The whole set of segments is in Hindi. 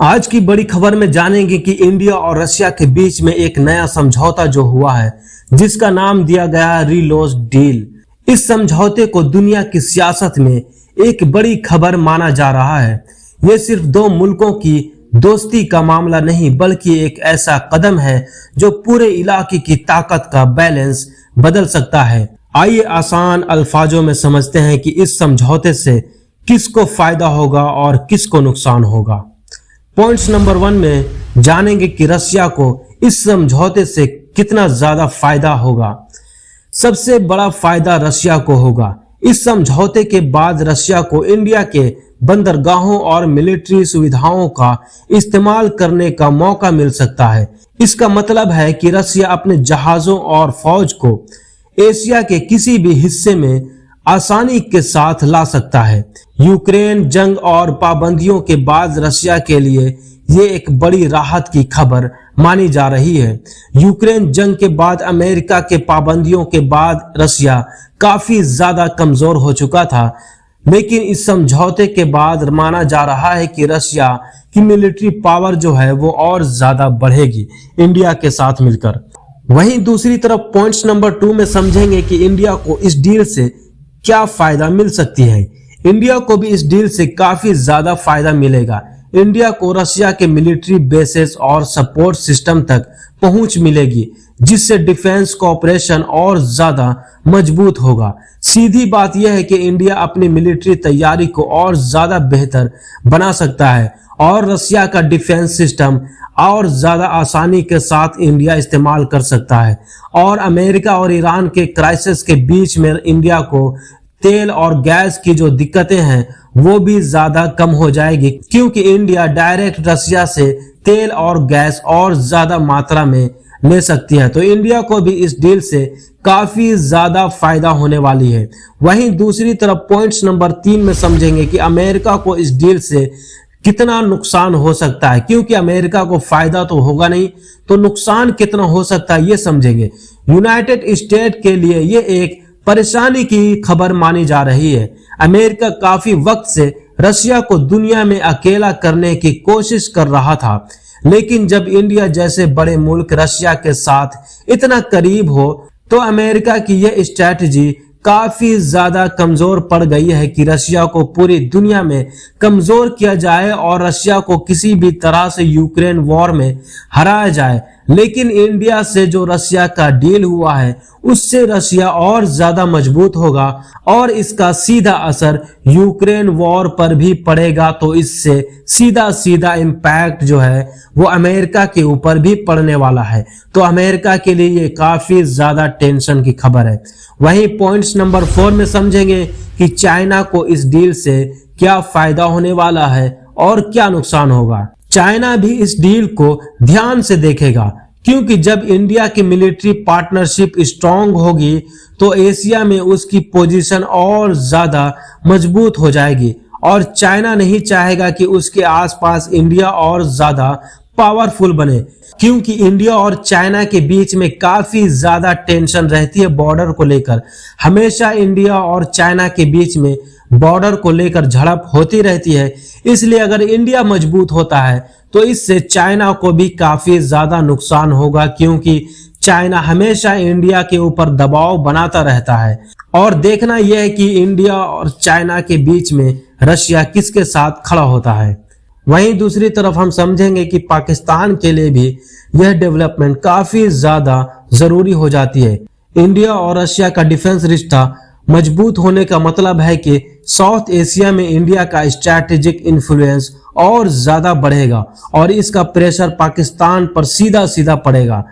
आज की बड़ी खबर में जानेंगे कि इंडिया और रशिया के बीच में एक नया समझौता जो हुआ है, जिसका नाम दिया गया रिलोस डील। इस समझौते को दुनिया की सियासत में एक बड़ी खबर माना जा रहा है। ये सिर्फ दो मुल्कों की दोस्ती का मामला नहीं, बल्कि एक ऐसा कदम है जो पूरे इलाके की ताकत का बैलेंस बदल सकता है। आइए आसान अल्फाजों में समझते हैं कि इस समझौते से किसको फायदा होगा और किसको नुकसान होगा। पॉइंट्स नंबर 1 में जानेंगे कि रशिया को इस समझौते से कितना ज्यादा फायदा होगा। सबसे बड़ा फायदा रशिया को होगा। इस समझौते के बाद रशिया को इंडिया के बंदरगाहों और मिलिट्री सुविधाओं का इस्तेमाल करने का मौका मिल सकता है। इसका मतलब है कि रशिया अपने जहाजों और फौज को एशिया के किसी भी हिस्से में आसानी के साथ ला सकता है। यूक्रेन जंग और पाबंदियों के बाद रशिया के लिए ये एक बड़ी राहत की खबर मानी जा रही है। यूक्रेन जंग के बाद अमेरिका के पाबंदियों के बाद रशिया काफी ज्यादा कमजोर हो चुका था, लेकिन इस समझौते के बाद माना जा रहा है कि रशिया की मिलिट्री पावर जो है वो और ज्यादा बढ़ेगी इंडिया के साथ मिलकर। वहीं दूसरी तरफ पॉइंट्स नंबर 2 में समझेंगे कि इंडिया को इस डील से क्या फायदा मिल सकती है। इंडिया को भी इस डील से काफी ज्यादा फायदा मिलेगा। इंडिया को रशिया के मिलिट्री बेसेस और सपोर्ट सिस्टम तक पहुंच मिलेगी, जिससे डिफेंस कोऑपरेशन और ज्यादा मजबूत होगा। सीधी बात यह है कि इंडिया अपनी मिलिट्री तैयारी को और ज्यादा बेहतर बना सकता है और रशिया का डिफेंस सिस्टम और ज्यादा आसानी के साथ इंडिया इस्तेमाल कर सकता है। और अमेरिका और ईरान के क्राइसिस के बीच में इंडिया को तेल और गैस की जो दिक्कतें हैं वो भी ज्यादा कम हो जाएगी, क्योंकि इंडिया डायरेक्ट रशिया से तेल और गैस और ज्यादा मात्रा में ले सकती है। तो इंडिया को भी इस डील से काफी ज्यादा फायदा होने वाली है। वहीं दूसरी तरफ पॉइंट्स नंबर 3 में समझेंगे कि अमेरिका को इस डील से कितना नुकसान हो सकता है, क्योंकि अमेरिका को फायदा तो होगा नहीं, तो नुकसान कितना हो सकता है ये समझेंगे। यूनाइटेड स्टेट के लिए ये एक परेशानी की खबर मानी जा रही है। अमेरिका काफी वक्त से रशिया को दुनिया में अकेला करने की कोशिश कर रहा था, लेकिन जब इंडिया जैसे बड़े मुल्क रशिया के साथ इतना करीब हो तो अमेरिका की यह स्ट्रैटेजी काफी ज्यादा कमजोर पड़ गई है कि रशिया को पूरी दुनिया में कमजोर किया जाए और रशिया को किसी भी तरह से यूक्रेन वॉर में हराया जाए। लेकिन इंडिया से जो रशिया का डील हुआ है उससे रशिया और ज्यादा मजबूत होगा और इसका सीधा असर यूक्रेन वॉर पर भी पड़ेगा। तो इससे सीधा सीधा इम्पैक्ट जो है वो अमेरिका के ऊपर भी पड़ने वाला है। तो अमेरिका के लिए ये काफी ज्यादा टेंशन की खबर है। वहीं पॉइंट्स नंबर 4 में समझेंगे कि चाइना को इस डील से क्या फायदा होने वाला है और क्या नुकसान होगा। चाइना भी इस डील को ध्यान से देखेगा, क्योंकि जब इंडिया की मिलिट्री पार्टनरशिप स्ट्रांग होगी तो एशिया में उसकी पोजीशन और ज्यादा मजबूत हो जाएगी और चाइना नहीं चाहेगा कि उसके आसपास इंडिया और ज्यादा पावरफुल बने, क्योंकि इंडिया और चाइना के बीच में काफी ज्यादा टेंशन रहती है बॉर्डर को लेकर। हमेशा इंडिया और चाइना के बीच में बॉर्डर को लेकर झड़प होती रहती है। इसलिए अगर इंडिया मजबूत होता है तो इससे चाइना को भी काफी ज्यादा नुकसान होगा, क्योंकि चाइना हमेशा इंडिया के ऊपर दबाव बनाता रहता है। और देखना यह है कि इंडिया और चाइना के बीच में रशिया किसके साथ खड़ा होता है। वहीं दूसरी तरफ हम समझेंगे कि पाकिस्तान के लिए भी यह डेवलपमेंट काफी ज्यादा जरूरी हो जाती है। इंडिया और रशिया का डिफेंस रिश्ता मजबूत होने का मतलब है कि साउथ एशिया में इंडिया का स्ट्रैटेजिक इन्फ्लुएंस और ज्यादा बढ़ेगा और इसका प्रेशर पाकिस्तान पर सीधा सीधा पड़ेगा,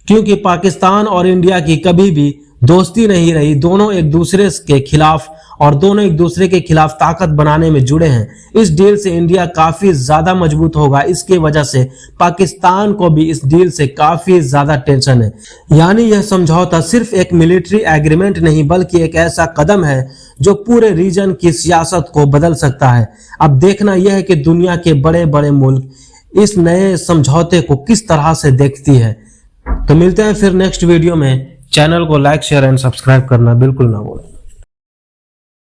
क्योंकि पाकिस्तान और इंडिया की कभी भी दोस्ती नहीं रही। दोनों एक दूसरे के खिलाफ और दोनों एक दूसरे के खिलाफ ताकत बनाने में जुड़े हैं। इस डील से इंडिया काफी ज्यादा मजबूत होगा। इसकी वजह से पाकिस्तान को भी इस डील से काफी ज्यादा टेंशन है। यानी यह समझौता सिर्फ एक मिलिट्री एग्रीमेंट नहीं, बल्कि एक ऐसा कदम है जो पूरे रीजन की सियासत को बदल सकता है। अब देखना यह है कि दुनिया के बड़े बड़े मुल्क इस नए समझौते को किस तरह से देखती है। तो मिलते हैं फिर नेक्स्ट वीडियो में। चैनल को लाइक शेयर एंड सब्सक्राइब करना बिल्कुल ना भूलें।